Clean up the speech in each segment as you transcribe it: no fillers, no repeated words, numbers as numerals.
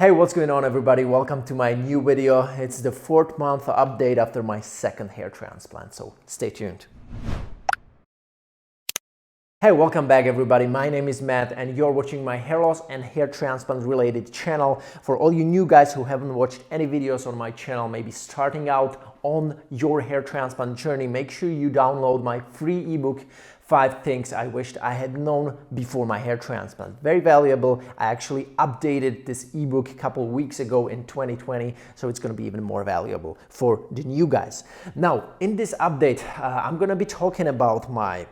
Hey, what's going on everybody? Welcome to my new video. It's the 4th month update after my 2nd hair transplant, so stay tuned. Hey, welcome back everybody. My name is Matt and you're watching my hair loss and hair transplant related channel. For all you new guys who haven't watched any videos on my channel, maybe starting out on your hair transplant journey, make sure you download my free ebook 5 things I wished I had known before my hair transplant. Very valuable. I actually updated this ebook a couple weeks ago in 2020, so it's going to be even more valuable for the new guys. Now, in this update, I'm going to be talking about my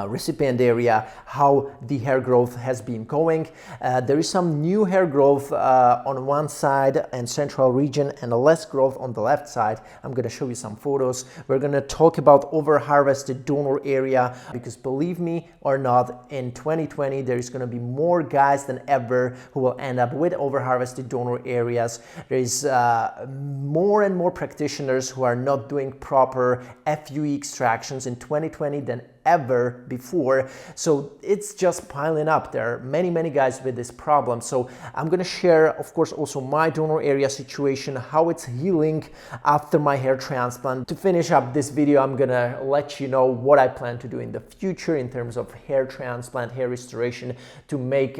recipient area, how the hair growth has been going. There is some new hair growth on one side and central region and less growth on the left side. I'm going to show you some photos. We're going to talk about over harvested donor area because believe me or not, in 2020 there is going to be more guys than ever who will end up with over harvested donor areas. There is more and more practitioners who are not doing proper FUE extractions in 2020 than ever before, so it's just piling up. There are many guys with this problem, so I'm going to share, of course, also my donor area situation, how it's healing after my hair transplant. To finish up this video, I'm gonna let you know what I plan to do in the future in terms of hair transplant, hair restoration, to make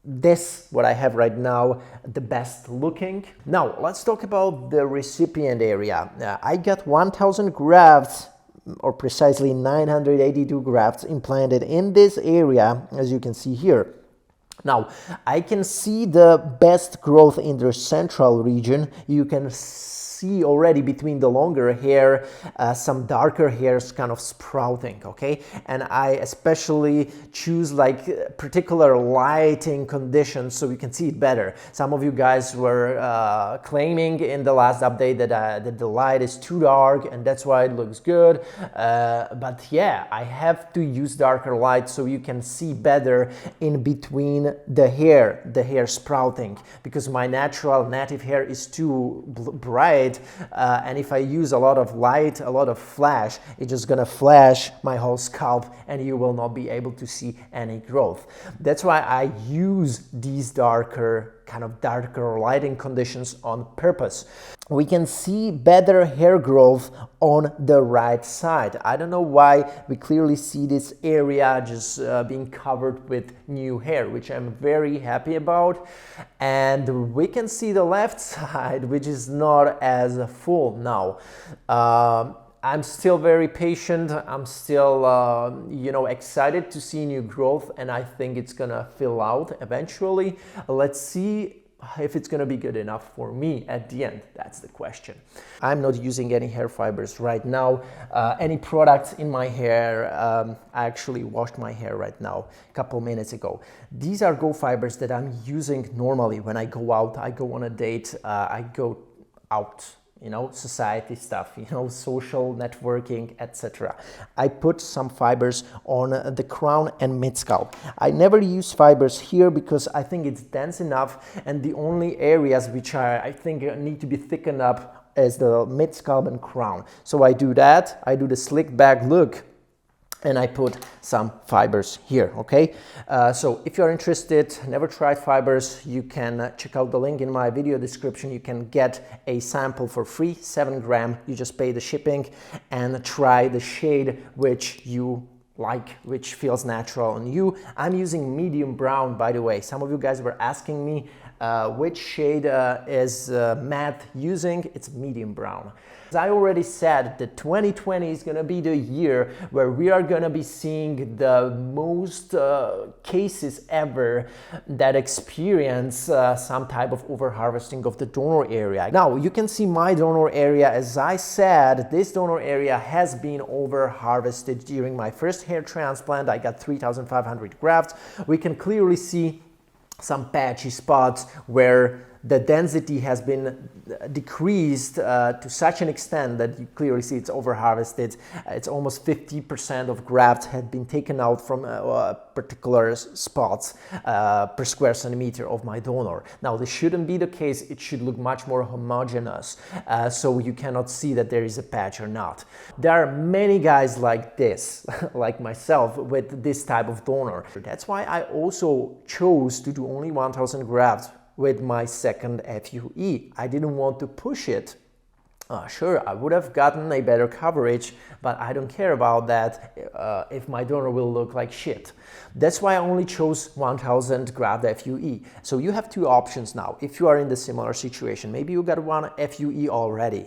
this, what I have right now, the best looking. Now let's talk about the recipient area. I got 1000 grafts, or precisely 982 grafts implanted in this area, as you can see here. Now, I can see the best growth in the central region. You can see already between the longer hair, some darker hairs kind of sprouting, okay? And I especially choose like particular lighting conditions so you can see it better. Some of you guys were claiming in the last update that the light is too dark and that's why it looks good. But yeah, I have to use darker light so you can see better in between the hair sprouting, because my natural native hair is too bright. And if I use a lot of light, a lot of flash, it's just gonna flash my whole scalp and you will not be able to see any growth. That's why I use these darker lighting conditions on purpose. We can see better hair growth on the right side. I don't know why we clearly see this area just being covered with new hair, which I'm very happy about. And we can see the left side, which is not as full now. I'm still very patient. I'm still, excited to see new growth, and I think it's gonna fill out eventually. Let's see if it's gonna be good enough for me at the end. That's the question. I'm not using any hair fibers right now, any products in my hair. I actually washed my hair right now a couple minutes ago. These are Go fibers that I'm using normally when I go out. I go on a date, I go out, society stuff, social networking, etc. I put some fibers on the crown and mid scalp. I never use fibers here because I think it's dense enough, and the only areas which I think need to be thickened up is the mid scalp and crown. So I do that. I do the slick back look, and I put some fibers here, okay? So if you're interested, never tried fibers, you can check out the link in my video description. You can get a sample for free, 7 gram. You just pay the shipping and try the shade which you like, which feels natural on you. I'm using medium brown, by the way. Some of you guys were asking me which shade is Matt using. It's medium brown. As I already said, that 2020 is going to be the year where we are going to be seeing the most cases ever that experience some type of overharvesting of the donor area. Now, you can see my donor area. As I said, this donor area has been overharvested during my first hair transplant. I got 3,500 grafts. We can clearly see some patchy spots where the density has been decreased to such an extent that you clearly see it's overharvested. It's almost 50% of grafts had been taken out from particular spots per square centimeter of my donor. Now, this shouldn't be the case. It should look much more homogeneous, so you cannot see that there is a patch or not. There are many guys like this, like myself, with this type of donor. That's why I also chose to do only 1,000 grafts with my second FUE. I didn't want to push it. Sure, I would have gotten a better coverage, but I don't care about that if my donor will look like shit. That's why I only chose 1,000 graft FUE. So you have two options now. If you are in the similar situation, maybe you got one FUE already.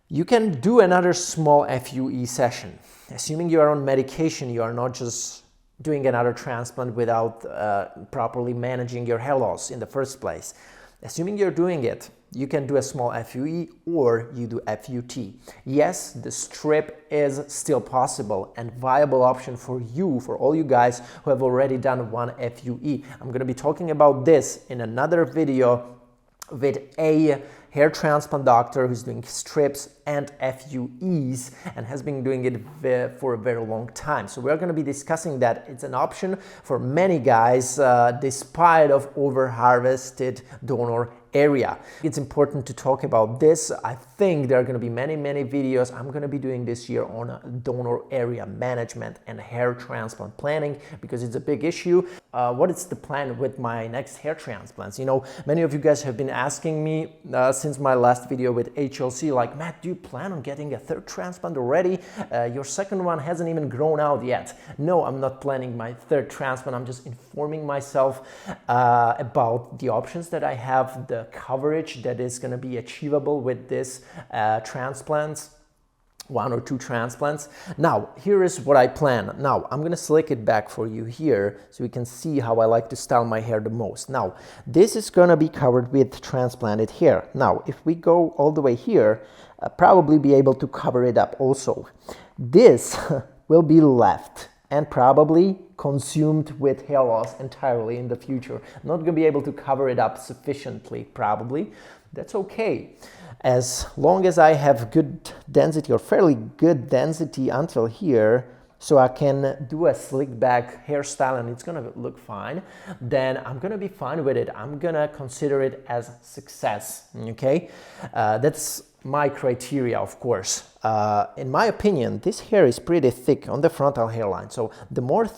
You can do another small FUE session. Assuming you are on medication, you are not just doing another transplant without properly managing your hair loss in the first place. Assuming you're doing it, you can do a small FUE or you do FUT. Yes, the strip is still possible and viable option for you, for all you guys who have already done one FUE. I'm going to be talking about this in another video with a hair transplant doctor who's doing strips and FUEs and has been doing it for a very long time. So we're going to be discussing that. It's an option for many guys despite of over-harvested donor area. It's important to talk about this. I think there are going to be many videos I'm going to be doing this year on donor area management and hair transplant planning because it's a big issue. What is the plan with my next hair transplants? You know, many of you guys have been asking me since my last video with HLC, like, Matt, do you plan on getting a third transplant already? Your second one hasn't even grown out yet. No, I'm not planning my third transplant. I'm just informing myself about the options that I have, the coverage that is going to be achievable with this transplants, 1 or 2 transplants. Now, here is what I plan. Now, I'm going to slick it back for you here so you can see how I like to style my hair the most. Now, this is going to be covered with transplanted hair. Now, if we go all the way here, I'll probably be able to cover it up also. This will be left and probably consumed with hair loss entirely in the future. I'm not going to be able to cover it up sufficiently, probably. That's okay. As long as I have good density or fairly good density until here, so I can do a slick back hairstyle and it's gonna look fine, then I'm gonna be fine with it. I'm gonna consider it as success, okay? That's my criteria, of course. In my opinion, this hair is pretty thick on the frontal hairline, so the more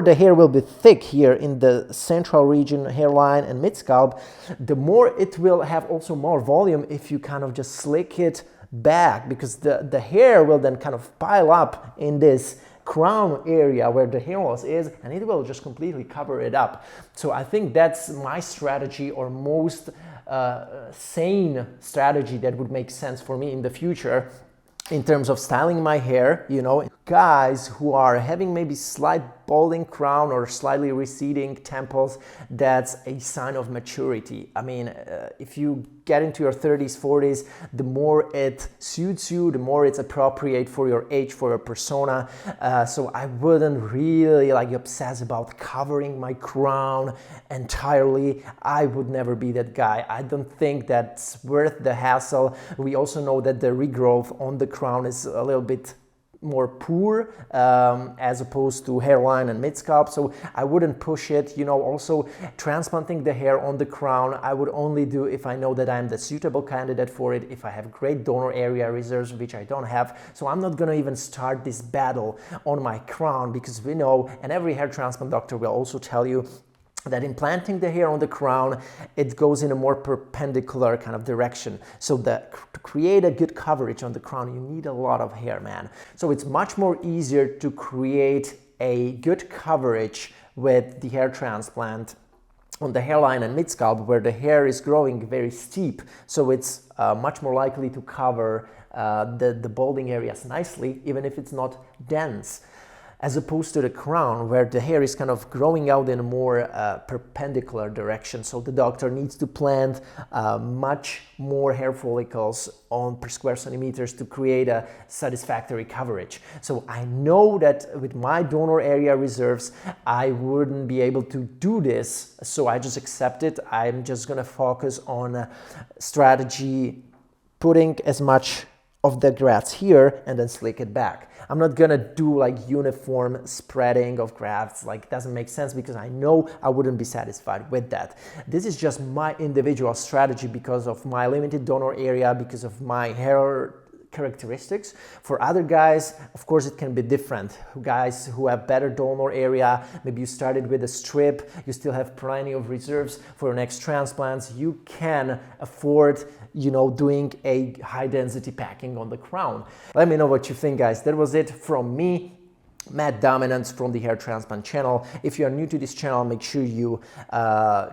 the hair will be thick here in the central region, hairline and mid-scalp, the more it will have also more volume if you kind of just slick it back, because the hair will then kind of pile up in this crown area where the hair loss is, and it will just completely cover it up. So I think that's my strategy, or most sane strategy that would make sense for me in the future in terms of styling my hair. You know, guys who are having maybe slight balding crown or slightly receding temples, that's a sign of maturity. I mean, if you get into your 30s, 40s, the more it suits you, the more it's appropriate for your age, for your persona. So I wouldn't really like obsess about covering my crown entirely. I would never be that guy. I don't think that's worth the hassle. We also know that the regrowth on the crown is a little bit more poor as opposed to hairline and mid-scalp, so I wouldn't push it. You know, also transplanting the hair on the crown, I would only do if I know that I'm the suitable candidate for it, if I have great donor area reserves, which I don't have. So I'm not gonna even start this battle on my crown, because we know, and every hair transplant doctor will also tell you, that implanting the hair on the crown, it goes in a more perpendicular kind of direction. So to create a good coverage on the crown, you need a lot of hair, man. So it's much more easier to create a good coverage with the hair transplant on the hairline and mid-scalp, where the hair is growing very steep. So it's much more likely to cover the balding areas nicely, even if it's not dense. as opposed to the crown where the hair is kind of growing out in a more perpendicular direction. So the doctor needs to plant much more hair follicles on per square centimeters to create a satisfactory coverage. So I know that with my donor area reserves, I wouldn't be able to do this. So I just accept it. I'm just gonna focus on strategy, putting as much of the grafts here and then slick it back. I'm not gonna do like uniform spreading of grafts, like it doesn't make sense because I know I wouldn't be satisfied with that. This is just my individual strategy because of my limited donor area, because of my hair characteristics. For other guys, of course, it can be different. Guys who have better donor area, maybe you started with a strip, you still have plenty of reserves for your next transplants, you can afford, you know, doing a high density packing on the crown. Let me know what you think, guys. That was it from me, Matt Dominance from the Hair Transplant channel. If you are new to this channel, make sure you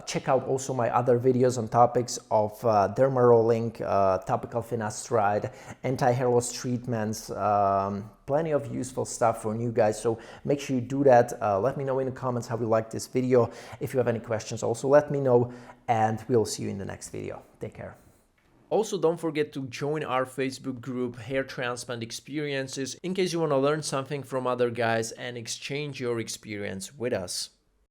check out also my other videos on topics of derma rolling, topical finasteride, anti-hair loss treatments, plenty of useful stuff for new guys. So make sure you do that. Let me know in the comments how you like this video. If you have any questions, also let me know, and we'll see you in the next video. Take care. Also, don't forget to join our Facebook group, Hair Transplant Experiences, in case you want to learn something from other guys and exchange your experience with us.